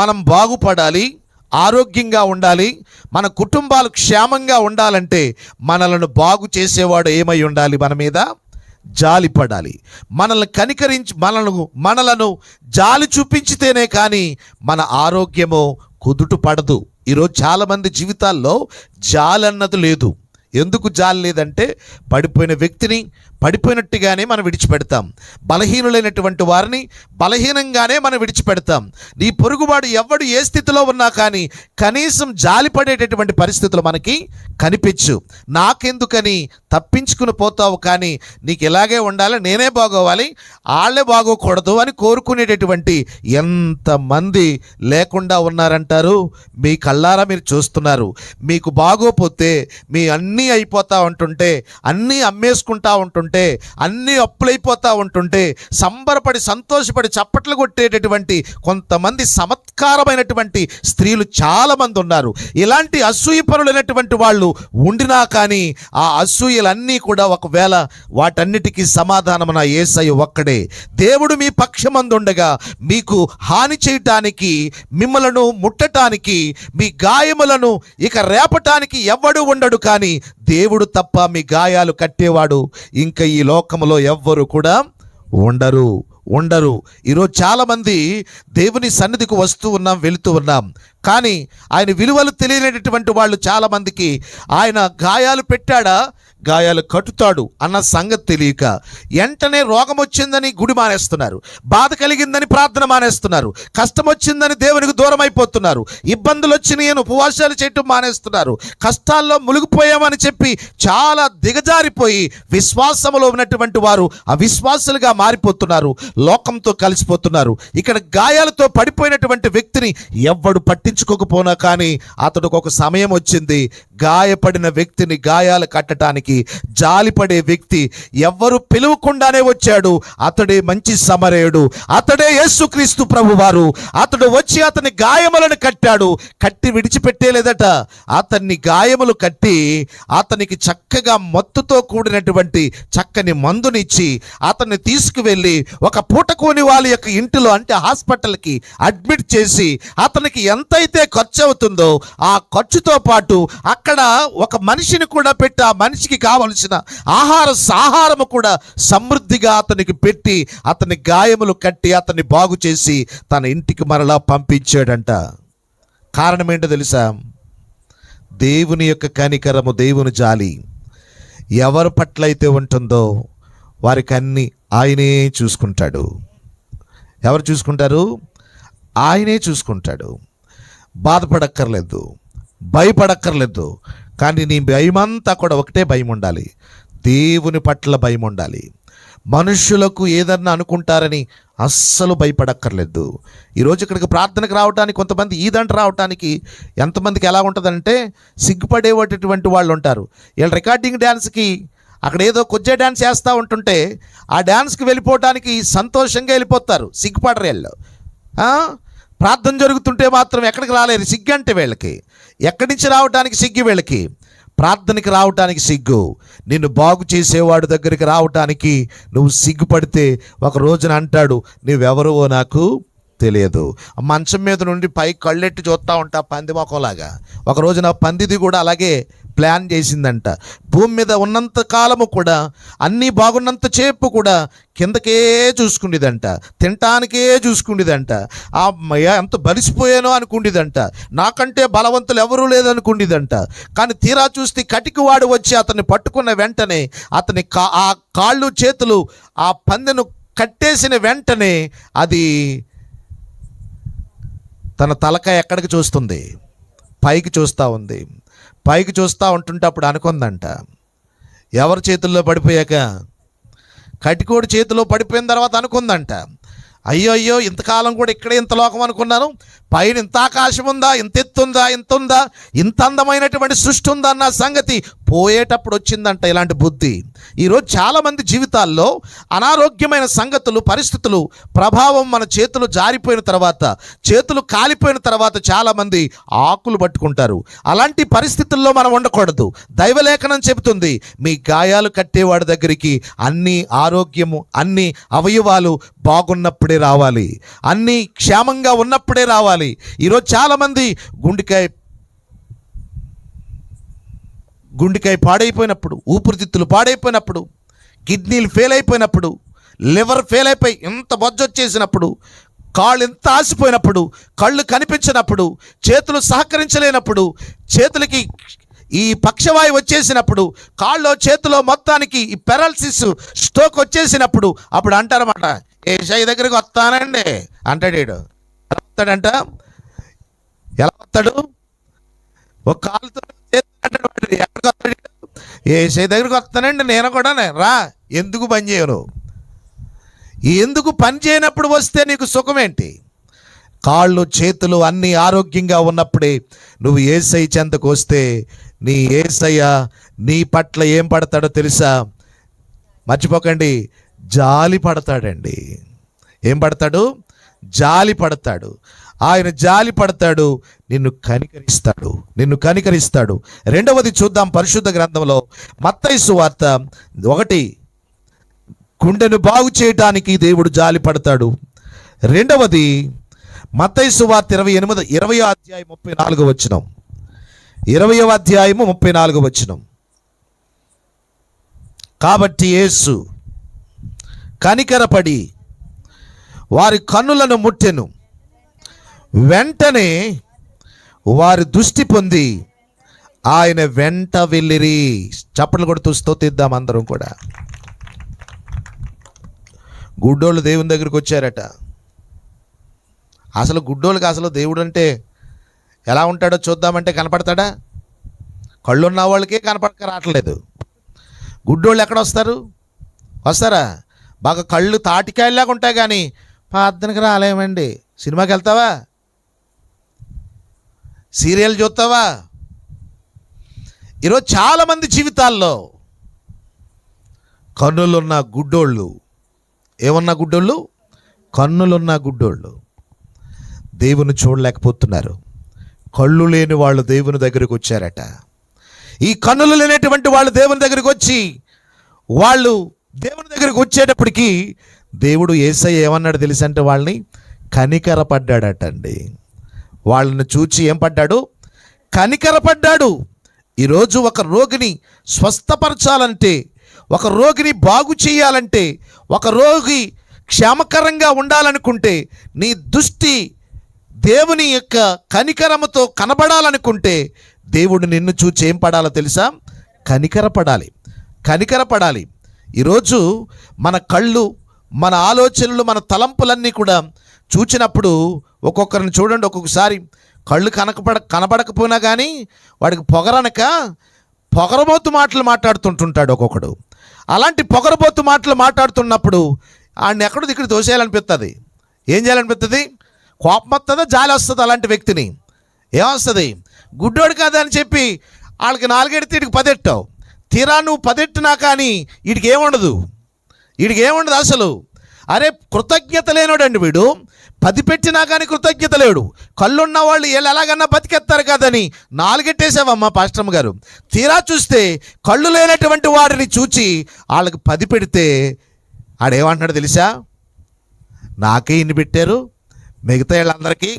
మనం బాగుపడాలి, ఆరోగ్యంగా ఉండాలి, మన కుటుంబాలు క్షేమంగా ఉండాలంటే మనలను బాగు చేసేవాడు ఏమై ఉండాలి? మన మీద జాలిపడాలి. మనల్ని కనికరించి మనలను జాలి చూపించితేనే కానీ మన ఆరోగ్యము కుదుట పడదు. ఈరోజు చాలామంది జీవితాల్లో జాలి అన్నది లేదు. ఎందుకు జాలి లేదంటే, పడిపోయిన వ్యక్తిని పడిపోయినట్టుగానే మనం విడిచిపెడతాం, బలహీనులైనటువంటి వారిని బలహీనంగానే మనం విడిచిపెడతాం. నీ పొరుగువాడు ఎవడు ఏ స్థితిలో ఉన్నా కానీ కనీసం జాలిపడేటటువంటి పరిస్థితులు మనకి కనిపించు. నాకెందుకని తప్పించుకుని పోతావు, కానీ నీకు ఇలాగే ఉండాలి, నేనే బాగోవాలి, వాళ్ళే బాగోకూడదు అని కోరుకునేటటువంటి ఎంతమంది లేకుండా ఉన్నారంటారు. మీ కళ్ళారా మీరు చూస్తున్నారు. మీకు బాగోపోతే మీ అన్నీ అయిపోతూ ఉంటుంటే, అన్నీ అమ్మేసుకుంటా ఉంటుంటే, అన్నీ అప్పులైపోతూ ఉంటుంటే సంబరపడి సంతోషపడి చప్పట్లు కొట్టేటటువంటి కొంతమంది చమత్కారమైనటువంటి స్త్రీలు చాలామంది ఉన్నారు. ఇలాంటి అసూయపరులైనటువంటి వాళ్ళు ఉండినా కానీ ఆ అసూయలన్నీ కూడా ఒకవేళ వాటన్నిటికీ సమాధానం నా యేసయ్య ఒక్కడే. దేవుడు మీ పక్షమందుండగా మీకు హాని చేయటానికి, మిమ్మలను ముట్టటానికి, మీ గాయములను ఇక రేపటానికి ఎవ్వడు ఉండడు, కానీ దేవుడు తప్ప మీ గాయాలు కట్టేవాడు ఇంకా ఈ లోకములో ఎవ్వరు కూడా ఉండరు. ఈరోజు చాలామంది దేవుని సన్నిధికి వెళుతూ ఉన్నాం, కానీ ఆయన విలువలు తెలియనటువంటి వాళ్ళు చాలామందికి ఆయన గాయాలు పెట్టాడా, గాయాలు కట్టుతాడు అన్న సంగతి తెలియక వెంటనే రోగం వచ్చిందని గుడి మానేస్తున్నారు, బాధ కలిగిందని ప్రార్థన మానేస్తున్నారు, కష్టం వచ్చిందని దేవునికి దూరం అయిపోతున్నారు, ఇబ్బందులు వచ్చినాయని ఉపవాసాలు చేయటం మానేస్తున్నారు, కష్టాల్లో మునిగిపోయామని చెప్పి చాలా దిగజారిపోయి విశ్వాసములో ఉన్నటువంటి వారు అవిశ్వాసులుగా మారిపోతున్నారు, లోకంతో కలిసిపోతున్నారు. ఇక్కడ గాయాలతో పడిపోయినటువంటి వ్యక్తిని ఎవ్వడు పట్టించుకోకపోయినా కానీ అతడికి ఒక సమయం వచ్చింది. గాయపడిన వ్యక్తిని గాయాలు కట్టడానికి జాలిపడే వ్యక్తి ఎవ్వరు పిలువకుండానే వచ్చాడు. అతడే మంచి సమరయుడు, అతడే యేసుక్రీస్తు ప్రభువారు. అతడు వచ్చి అతని గాయములను కట్టాడు, కట్టి విడిచిపెట్టేలేదట. అతన్ని గాయములు కట్టి అతనికి చక్కగా మత్తుతో కూడినటువంటి చక్కని మందునిచ్చి అతన్ని తీసుకువెళ్ళి ఒక పూటకోని వాళ్ళ యొక్క ఇంటిలో అంటే హాస్పిటల్కి అడ్మిట్ చేసి అతనికి ఎంతైతే ఖర్చు అవుతుందో ఆ ఖర్చుతో పాటు అక్కడ ఒక మనిషిని కూడా పెట్టి ఆ మనిషికి కావలసిన ఆహారము కూడా సమృద్ధిగా అతనికి పెట్టి అతని గాయములు కట్టి అతన్ని బాగు చేసి తన ఇంటికి మరలా పంపించాడంట. కారణం ఏంటో తెలుసా? దేవుని యొక్క కనికరము, దేవుని జాలి ఎవరి పట్ల అయితే ఉంటుందో వారికి అన్ని ఆయనే చూసుకుంటాడు. ఎవరు చూసుకుంటారు? ఆయనే చూసుకుంటాడు. బాధపడక్కర్లేదు, భయపడక్కర్లేదు. కానీ నీ భయమంతా కూడా ఒకటే భయం ఉండాలి, దేవుని పట్ల భయం ఉండాలి. మనుషులకు ఏదన్నా అనుకుంటారని అస్సలు భయపడక్కర్లేదు. ఈరోజు ఇక్కడికి ప్రార్థనకు రావడానికి కొంతమంది ఈదంట రావడానికి ఎంతమందికి ఎలా ఉంటుందంటే సిగ్గుపడేటటువంటి వాళ్ళు ఉంటారు. వీళ్ళు రికార్డింగ్ డ్యాన్స్కి అక్కడ ఏదో కొద్దిగా డ్యాన్స్ చేస్తూ ఉంటుంటే ఆ డ్యాన్స్కి వెళ్ళిపోవడానికి సంతోషంగా వెళ్ళిపోతారు, సిగ్గుపడరు వీళ్ళు. ప్రార్థన జరుగుతుంటే మాత్రం ఎక్కడికి రాలేరు, సిగ్గు అంటే వీళ్ళకి. ఎక్కడి నుంచి రావడానికి సిగ్గు వీళ్ళకి? ప్రార్థనకి రావటానికి సిగ్గు. నిన్ను బాగు చేసేవాడు దగ్గరికి రావటానికి నువ్వు సిగ్గుపడితే ఒక రోజున అంటాడు, నువ్వెవరో నాకు తెలియదు. మంచం మీద నుండి పై కళ్ళెట్టి చూస్తూ ఉంటా పంది మొక్కలాగా. ఒక రోజున పందిది కూడా అలాగే ప్లాన్ చేసిందంట. భూమి మీద ఉన్నంత కాలము కూడా అన్నీ బాగున్నంత చేపు కూడా కిందకే చూసుకుండేదంట, తినటానికే చూసుకుండేదంట. ఎంత బలిసిపోయానో అనుకుండేదంట, నాకంటే బలవంతులు ఎవరూ లేదనుకుండేదంట. కానీ తీరా చూస్తే కటికి వాడు వచ్చి అతన్ని పట్టుకున్న వెంటనే అతని ఆ కాళ్ళు చేతులు ఆ పందెను కట్టేసిన వెంటనే అది తన తలకాయ ఎక్కడికి చూస్తుంది? పైకి చూస్తూ ఉంది. పైకి చూస్తూ ఉంటుంటే అప్పుడు అనుకుందంట, ఎవరి చేతుల్లో పడిపోయాక, కటికోడి చేతిలో పడిపోయిన తర్వాత అనుకుందంట, అయ్యో అయ్యో ఇంతకాలం కూడా ఇక్కడే ఇంత లోకం అనుకున్నాను, పైన ఇంత ఆకాశం ఉందా, ఇంత ఎత్తుందా, ఇంత ఉందా, ఇంత అందమైనటువంటి సృష్టి ఉందా అన్న సంగతి పోయేటప్పుడు వచ్చిందంట ఇలాంటి బుద్ధి. ఈరోజు చాలామంది జీవితాల్లో అనారోగ్యమైన సంగతులు, పరిస్థితులు ప్రభావం మన చేతులు జారిపోయిన తర్వాత, చేతులు కాలిపోయిన తర్వాత చాలామంది ఆకులు పట్టుకుంటారు. అలాంటి పరిస్థితుల్లో మనం ఉండకూడదు. దైవలేఖనం చెబుతుంది, మీ గాయాలు కట్టేవాడి దగ్గరికి అన్ని ఆరోగ్యము, అన్ని అవయవాలు బాగున్నప్పుడే రావాలి, అన్నీ క్షేమంగా ఉన్నప్పుడే రావాలి. ఈరోజు చాలామంది గుండెకాయ పాడైపోయినప్పుడు, ఊపిరితిత్తులు పాడైపోయినప్పుడు, కిడ్నీలు ఫెయిల్ అయిపోయినప్పుడు, లివర్ ఫెయిల్ అయిపోయి ఇంత బొజ్జొచ్చేసినప్పుడు, కాళ్ళు ఎంత ఆసిపోయినప్పుడు, కళ్ళు కనిపించినప్పుడు, చేతులు సహకరించలేనప్పుడు, చేతులకి ఈ పక్షవాయు వచ్చేసినప్పుడు, కాళ్ళలో చేతిలో మొత్తానికి ఈ పెరాలసిస్, స్ట్రోక్ వచ్చేసినప్పుడు అప్పుడు అంటారన్నమాట, ఏషయ్య దగ్గరికి వస్తానండి అంటాడు. వీడు ఎలా వస్తాడంట? ఎలా వస్తాడు? ఒక కాలుతో అంటాడు. ఎక్కడికి వస్తాడు? ఏషయ్య దగ్గరికి వస్తానండి, నేను కూడా రా. ఎందుకు పని చేయను? ఎందుకు పని చేయనప్పుడు వస్తే నీకు సుఖమేంటి? కాళ్ళు చేతులు అన్నీ ఆరోగ్యంగా ఉన్నప్పుడే నువ్వు యేసయ్య చెంతకు వస్తే నీ యేసయ్య నీ పట్ల ఏం పడతాడో తెలుసా? మర్చిపోకండి, జాలి పడతాడండి. ఏం పడతాడు? జాలి పడతాడు. ఆయన జాలి పడతాడు, నిన్ను కనికరిస్తాడు. రెండవది చూద్దాం పరిశుద్ధ గ్రంథంలో మత్తయి సువార్త 1, గుండెను బాగు చేయటానికి దేవుడు జాలి పడతాడు. రెండవది మత్తయి సువార్త 20వ అధ్యాయం 34వ వచనం. 20వ అధ్యాయము 34వ వచనం. కాబట్టి యేసు కనికరపడి వారి కన్నులను ముట్టెను, వెంటనే వారి దృష్టి పొంది ఆయన వెంట వెళ్ళిరి. చప్పట్లు కొడుతూ స్తుతిద్దాం అందరం కూడా. గుడ్డోళ్ళు దేవుని దగ్గరికి వచ్చారట. అసలు గుడ్డోళ్ళకి అసలు దేవుడు అంటే ఎలా ఉంటాడో చూద్దామంటే కనపడతాడా? కళ్ళున్న వాళ్ళకే కనపడక రావట్లేదు. గుడ్డోళ్ళు ఎక్కడ వస్తారు? వస్తారా? బాగా కళ్ళు తాటికాయలాగా ఉంటాయి కానీ ప్రార్థనకి రాలేమండి. సినిమాకి వెళ్తావా? సీరియల్ చూస్తావా? ఈరోజు చాలామంది జీవితాల్లో కన్నులున్న గుడ్డోళ్ళు, ఏమన్నా గుడ్డోళ్ళు, కన్నులున్న గుడ్డోళ్ళు దేవుని చూడలేకపోతున్నారు. కళ్ళు లేని వాళ్ళు దేవుని దగ్గరికి వచ్చారట. ఈ కన్నులు లేనటువంటి వాళ్ళు దేవుని దగ్గరికి వచ్చి వాళ్ళు దేవుని దగ్గరికి వచ్చేటప్పటికి దేవుడు యేసయ్య ఏమన్నాడు తెలుసంటే వాళ్ళని కనికరపడ్డాడటండి. వాళ్ళని చూచి ఏం పడ్డాడు? కనికరపడ్డాడు. ఈరోజు ఒక రోగిని స్వస్థపరచాలంటే, ఒక రోగిని బాగు చేయాలంటే, ఒక రోగి క్షేమకరంగా ఉండాలనుకుంటే, నీ దృష్టి దేవుని యొక్క కనికరముతో కనబడాలనుకుంటే దేవుడు నిన్ను చూచి ఏం పడాలో తెలుసా? కనికరపడాలి. కనికరపడాలి. ఈరోజు మన కళ్ళు, మన ఆలోచనలు, మన తలంపులన్నీ కూడా చూచినప్పుడు ఒక్కొక్కరిని చూడండి, ఒక్కొక్కసారి కళ్ళు కనబడకపోయినా కానీ వాడికి పొగరబోతు మాటలు మాట్లాడుతుంటుంటాడు ఒక్కొక్కడు. అలాంటి పొగరబోతు మాటలు మాట్లాడుతున్నప్పుడు ఆడిని ఎక్కడో ఇక్కడ తోసేయాలనిపిస్తుంది. ఏం చేయాలనిపిస్తుంది? కోపం వస్తుందా, జాలి వస్తుంది? అలాంటి వ్యక్తిని ఏమొస్తుంది? గుడ్డోడు కాదా అని చెప్పి వాళ్ళకి 4 ఎడితే వీడికి 10 ఎట్టావు. తీరా నువ్వు 10 ఎట్టినా కానీ వీడికి ఏముండదు అసలు. అరే కృతజ్ఞత లేనోడండి వీడు. 10 పెట్టినా కానీ కృతజ్ఞత లేడు. కళ్ళున్న వాళ్ళు వీళ్ళు ఎలాగన్నా బతికెత్తారు కదని 4 ఎట్టేసావమ్మా పాస్టమ్ గారు. తీరా చూస్తే కళ్ళు లేనటువంటి వాడిని చూచి వాళ్ళకి 10 పెడితే ఆడేమంటున్నాడు తెలుసా? నాకే ఇన్ని పెట్టారు, మిగతా వీళ్ళందరికీ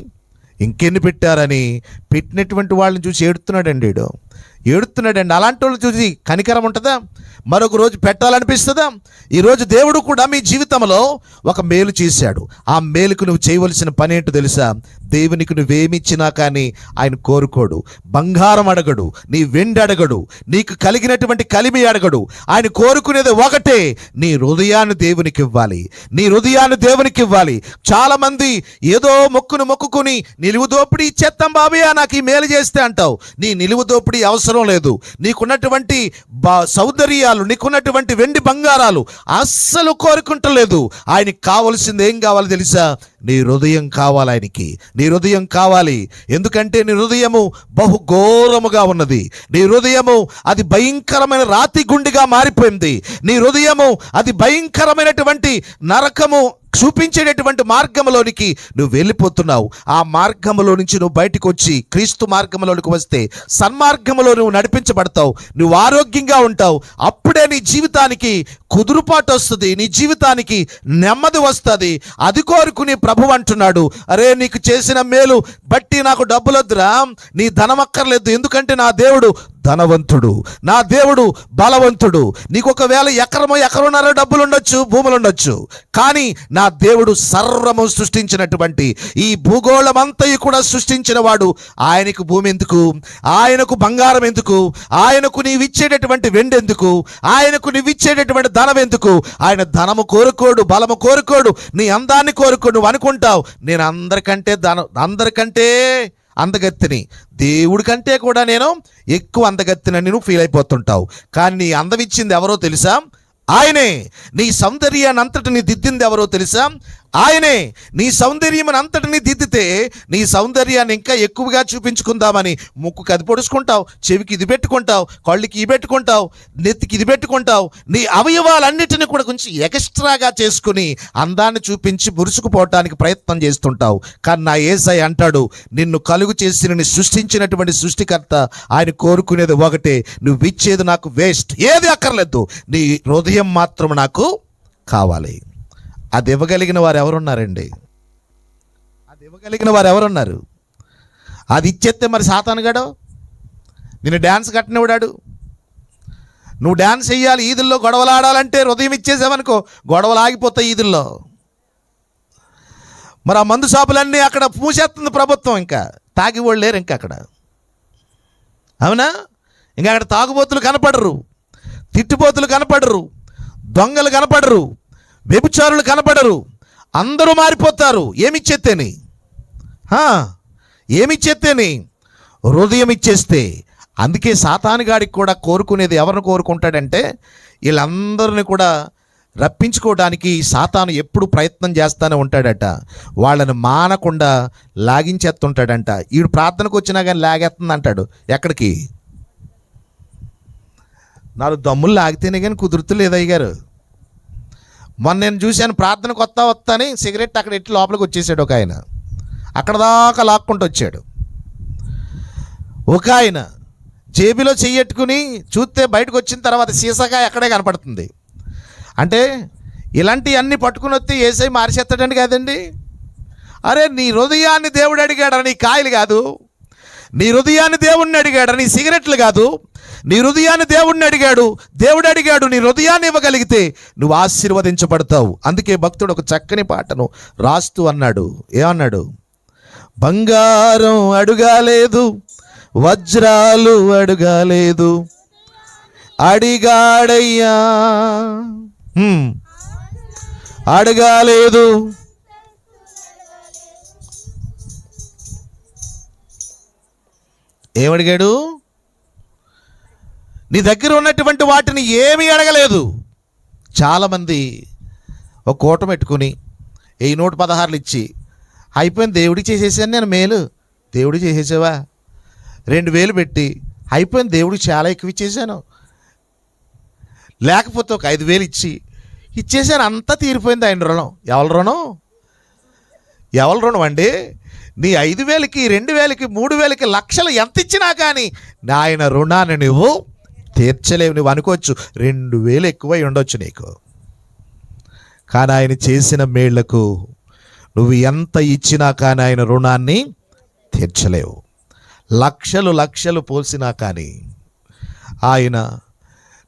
ఇంకెన్ని పెట్టారని పెట్టినటువంటి వాళ్ళని చూసి ఏడుతున్నాడండి. అలాంటి వాళ్ళు చూసి కనికరం ఉంటుందా? మరొక రోజు పెట్టాలనిపిస్తుందా? ఈరోజు దేవుడు కూడా మీ జీవితంలో ఒక మేలు చేశాడు. ఆ మేలుకు నువ్వు చేయవలసిన పని ఏంటో తెలుసా? దేవునికి నువ్వేమిచ్చినా కానీ ఆయన కోరుకోడు. బంగారం అడగడు, నీ వెండి అడగడు, నీకు కలిగినటువంటి కలిమి అడగడు. ఆయన కోరుకునేది ఒకటే, నీ హృదయాన్ని దేవునికి ఇవ్వాలి. నీ హృదయాన్ని దేవునికి ఇవ్వాలి. చాలామంది ఏదో మొక్కుకుని నిలువు దోపిడీ ఇచ్చేస్తాం బాబయ్య నాకు ఈ మేలు చేస్తే అంటావు. నీ నిలువు దోపిడీ అవసరం లేదు. నీకున్నటువంటి సౌందర్యాలు, నీకున్నటువంటి వెండి బంగారాలు అస్సలు కోరుకుంటలేదు. ఆయనకి కావలసింది ఏం కావాలి తెలుసా? నీ హృదయం కావాలి. ఆయనకి నీ హృదయం కావాలి. ఎందుకంటే నీ హృదయము బహుఘోరముగా ఉన్నది. నీ హృదయము అది భయంకరమైన రాతి గుండిగా మారిపోయింది. నీ హృదయము అది భయంకరమైనటువంటి నరకము చూపించేటటువంటి మార్గంలోనికి నువ్వు వెళ్ళిపోతున్నావు. ఆ మార్గంలో నుంచి నువ్వు బయటకు వచ్చి క్రీస్తు మార్గంలోనికి వస్తే సన్మార్గంలో నువ్వు నడిపించబడతావు. నువ్వు ఆరోగ్యంగా ఉంటావు. అప్పుడే నీ జీవితానికి కుదురుపాటు వస్తుంది, నీ జీవితానికి నెమ్మది వస్తుంది. అది కోరుకుని ప్రభు అంటున్నాడు, అరే నీకు చేసిన మేలు బట్టి నాకు డబ్బులు వద్దురా, నీ ధనం అక్కర్లేదు. ఎందుకంటే నా దేవుడు ధనవంతుడు, నా దేవుడు బలవంతుడు. నీకు ఒకవేళ ఎకరన్నర డబ్బులు ఉండొచ్చు, భూములు ఉండొచ్చు, కానీ నా దేవుడు సర్వము సృష్టించినటువంటి ఈ భూగోళమంతయు కూడా సృష్టించిన వాడు. ఆయనకు భూమి ఎందుకు? ఆయనకు బంగారం ఎందుకు? ఆయనకు నీవిచ్చేటటువంటి వెండి ఎందుకు? ఆయనకు నీవిచ్చేటటువంటి ధనం ఎందుకు? ఆయన ధనము కోరుకోడు, బలము కోరుకోడు, నీ అందాన్ని కోరుకోడు. నువ్వు అనుకుంటావు నేను అందరికంటే అందగత్తిని, దేవుడి కంటే కూడా నేను ఎక్కువ అందగత్తినని నువ్వు ఫీల్ అయిపోతుంటావు. కానీ నీ అందం ఇచ్చింది ఎవరో తెలుసా? ఆయనే. నీ సౌందర్యాన్ని అంతటిని దిద్దింది ఎవరో తెలుసా? ఆయనే. నీ సౌందర్యం అంతటిని దిద్దితే నీ సౌందర్యాన్ని ఇంకా ఎక్కువగా చూపించుకుందామని ముక్కుకి అది పొడుచుకుంటావు, చెవికి ఇది పెట్టుకుంటావు, కళ్ళకి ఇది పెట్టుకుంటావు, నెత్తికి ఇది పెట్టుకుంటావు. నీ అవయవాలన్నిటిని కూడా కొంచెం ఎక్స్ట్రాగా చేసుకుని అందాన్ని చూపించి మురుసుకుపోవటానికి ప్రయత్నం చేస్తుంటావు. కానీ నా యేసయ్య అంటాడు, నిన్ను కలుగు చేసి నిన్ను సృష్టించినటువంటి సృష్టికర్త ఆయన కోరుకునేది ఒకటే, నువ్వు ఇచ్చేది నాకు వేస్ట్, ఏది అక్కర్లేదు, నీ హృదయం మాత్రం నాకు కావాలి. అది ఇవ్వగలిగిన వారు ఎవరున్నారండి? అది ఇచ్చేస్తే మరి సాతానుగాడు నిన్ను డ్యాన్స్ కట్టినవాడాడు. నువ్వు డ్యాన్స్ చెయ్యాలి, ఈదుల్లో గొడవలు ఆడాలంటే హృదయం ఇచ్చేసావనుకో గొడవలు ఆగిపోతాయి ఈదుల్లో. మరి ఆ మందు షాపులన్నీ అక్కడ పూసేస్తుంది ప్రభుత్వం. ఇంకా తాగి వాళ్ళు లేరు ఇంకా అక్కడ, అవునా? ఇంకా అక్కడ తాగుబోతులు కనపడరు, తిట్టుబోతులు కనపడరు, దొంగలు కనపడరు, వ్యభిచారులు కనపడరు. అందరూ మారిపోతారు. ఏమిచ్చేత్తేని ఏమిచ్చేత్తేని హృదయం ఇచ్చేస్తే. అందుకే సాతానుగాడికి కూడా కోరుకునేది ఎవరిని కోరుకుంటాడంటే వీళ్ళందరినీ కూడా రప్పించుకోవడానికి సాతాను ఎప్పుడు ప్రయత్నం చేస్తూనే ఉంటాడట. వాళ్ళని మానకుండా లాగించేస్తుంటాడంట. వీడు ప్రార్థనకు వచ్చినా కానీ లాగేస్తుంది అంటాడు. ఎక్కడికి? 4 దమ్ములు లాగితేనే కానీ కుదురుతులేదు అయ్యగారు. మొన్న నేను చూశాను, ప్రార్థనకు వస్తా అని సిగరెట్ అక్కడ ఎట్టి లోపలికి వచ్చేసాడు ఒక ఆయన. అక్కడ దాకా లాక్కుంటూ వచ్చాడు. ఒక ఆయన జేబులో చెయ్యట్టుకుని చూస్తే బయటకు వచ్చిన తర్వాత సీసాకాయ అక్కడే కనపడుతుంది. అంటే ఇలాంటివన్నీ పట్టుకుని వస్తే ఏసై మార్చేస్తాడండి కాదండి. అరే నీ హృదయాన్ని దేవుడు అడిగాడు, నీ కాయలు కాదు. నీ హృదయాన్ని దేవుణ్ణి అడిగాడు, నీ సిగరెట్లు కాదు. నీ హృదయాన్ని దేవుణ్ణి అడిగాడు, దేవుడు అడిగాడు. నీ హృదయాన్ని ఇవ్వగలిగితే నువ్వు ఆశీర్వదించబడతావు. అందుకే భక్తుడు ఒక చక్కని పాటను రాస్తూ అన్నాడు. ఏమన్నాడు? బంగారం అడుగాలేదు, వజ్రాలు అడుగాలేదు, అడిగాడయ్యా అడగాలేదు. ఏమడిగాడు? నీ దగ్గర ఉన్నటువంటి వాటిని ఏమీ అడగలేదు. చాలామంది ఒక కోట పెట్టుకుని 116 ఇచ్చి అయిపోయింది దేవుడికి చేసేసాను నేను మేలు. దేవుడు చేసేసావా? 2000 పెట్టి అయిపోయింది దేవుడికి చాలా ఎక్కువ ఇచ్చేసాను. లేకపోతే ఒక 5000 ఇచ్చేసాను, అంతా తీరిపోయింది ఆయన రుణం. ఎవరి రుణం అండి? నీ 5000కి 2000కి 3000కి లక్షలు ఎంత ఇచ్చినా కానీ ఆయన రుణాన్ని నువ్వు తీర్చలేవు. నువ్వు అనుకోవచ్చు 2000 ఎక్కువై ఉండొచ్చు నీకు, కానీ ఆయన చేసిన మేళ్లకు నువ్వు ఎంత ఇచ్చినా కానీ ఆయన రుణాన్ని తీర్చలేవు. లక్షలు పోసినా కానీ ఆయన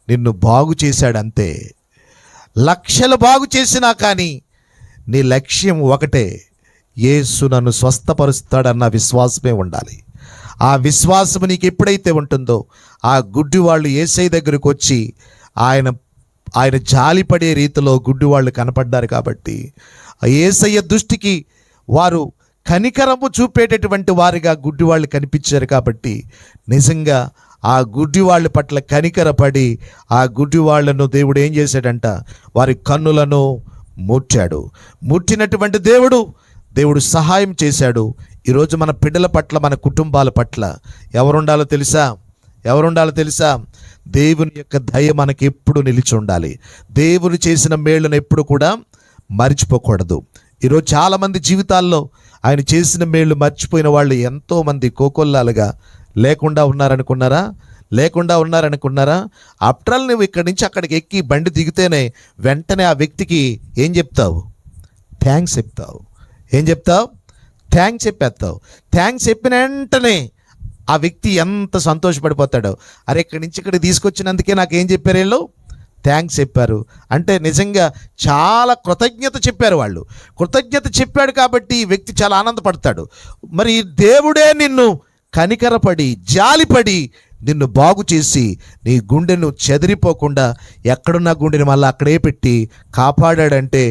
నిన్ను బాగు చేశాడంతే. లక్షలు బాగు చేసినా కానీ నీ లక్ష్యం ఒకటే, యేసు నన్ను స్వస్థపరుస్తాడన్న విశ్వాసమే ఉండాలి. ఆ విశ్వాసం నీకు ఎప్పుడైతే ఉంటుందో ఆ గుడ్డి వాళ్ళు యేసయ్య దగ్గరికి వచ్చి ఆయన జాలిపడే రీతిలో గుడ్డి వాళ్ళు కనపడ్డారు. కాబట్టి యేసయ్య దృష్టికి వారు కనికరము చూపేటటువంటి వారిగా గుడ్డి వాళ్ళు కనిపించారు. కాబట్టి నిజంగా ఆ గుడ్డి వాళ్ళ పట్ల కనికరపడి ఆ గుడ్డి వాళ్ళను దేవుడు ఏం చేశాడంట? వారి కన్నులను ముట్టాడు. ముట్టినటువంటి దేవుడు సహాయం చేశాడు. ఈరోజు మన బిడ్డల పట్ల, మన కుటుంబాల పట్ల ఎవరుండాలో తెలుసా? దేవుని యొక్క దయ మనకి ఎప్పుడు నిలిచి ఉండాలి. దేవుని చేసిన మేళ్ళను ఎప్పుడు కూడా మర్చిపోకూడదు. ఈరోజు చాలామంది జీవితాల్లో ఆయన చేసిన మేళ్ళు మర్చిపోయిన వాళ్ళు ఎంతోమంది కోకొల్లాలుగా లేకుండా ఉన్నారనుకున్నారా? ఆఫ్టర్ ఆల్ నువ్వు ఇక్కడి నుంచి అక్కడికి ఎక్కి బండి దిగితేనే వెంటనే ఆ వ్యక్తికి ఏం చెప్తావు? థ్యాంక్స్ చెప్తావు. ఏం చెప్తావు? థ్యాంక్స్ చెప్పేస్తావు. థ్యాంక్స్ చెప్పిన వెంటనే ఆ వ్యక్తి ఎంత సంతోషపడిపోతాడో. అరే ఇక్కడి నుంచి ఇక్కడ తీసుకొచ్చినందుకే నాకేం చెప్పారు వీళ్ళు? థ్యాంక్స్ చెప్పారు. అంటే నిజంగా చాలా కృతజ్ఞత చెప్పారు వాళ్ళు. కృతజ్ఞత చెప్పాడు కాబట్టి ఈ వ్యక్తి చాలా ఆనందపడతాడు. మరి దేవుడే నిన్ను కనికరపడి జాలిపడి నిన్ను బాగు చేసి నీ గుండెను చెదిరిపోకుండా ఎక్కడున్న గుండెని మళ్ళీ అక్కడే పెట్టి కాపాడాడంటే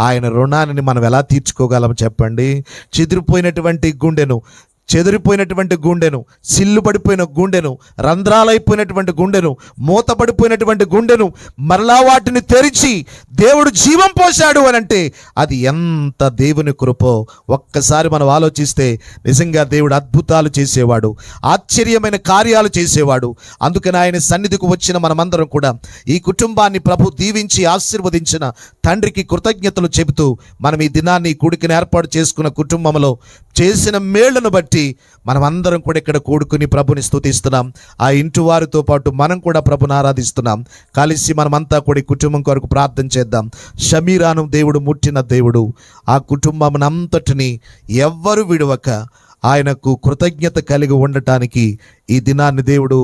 ఆయన రుణాన్ని మనం ఎలా తీర్చుకోగలం చెప్పండి? చెదిరిపోయినటువంటి గుండెను, సిల్లు పడిపోయిన గుండెను, రంధ్రాలైపోయినటువంటి గుండెను, మూతపడిపోయినటువంటి గుండెను మరలా వాటిని తెరిచి దేవుడు జీవం పోశాడు అని అంటే అది ఎంత దేవుని కృపో ఒక్కసారి మనం ఆలోచిస్తే నిజంగా దేవుడు అద్భుతాలు చేసేవాడు, ఆశ్చర్యమైన కార్యాలు చేసేవాడు. అందుకని ఆయన సన్నిధికి వచ్చిన మనమందరం కూడా ఈ కుటుంబాన్ని ప్రభు దీవించి ఆశీర్వదించిన తండ్రికి కృతజ్ఞతలు చెబుతూ మనం ఈ దినాన్ని కూడికను ఏర్పాటు చేసుకున్న కుటుంబంలో చేసిన మేళ్లను బట్టి మనమందరం కూడా ఇక్కడ కూడుకుని ప్రభుని స్తుతిస్తున్నాం. ఆ ఇంటి వారితో పాటు మనం కూడా ప్రభుని ఆరాధిస్తున్నాం. కలిసి మనమంతా కూడా ఈ కుటుంబం కొరకు ప్రార్థన చేద్దాం. షమీరాను దేవుడు ముట్టిన దేవుడు ఆ కుటుంబం అంతటిని ఎవ్వరు విడవక ఆయనకు కృతజ్ఞత కలిగి ఉండటానికి ఈ దినాన్ని దేవుడు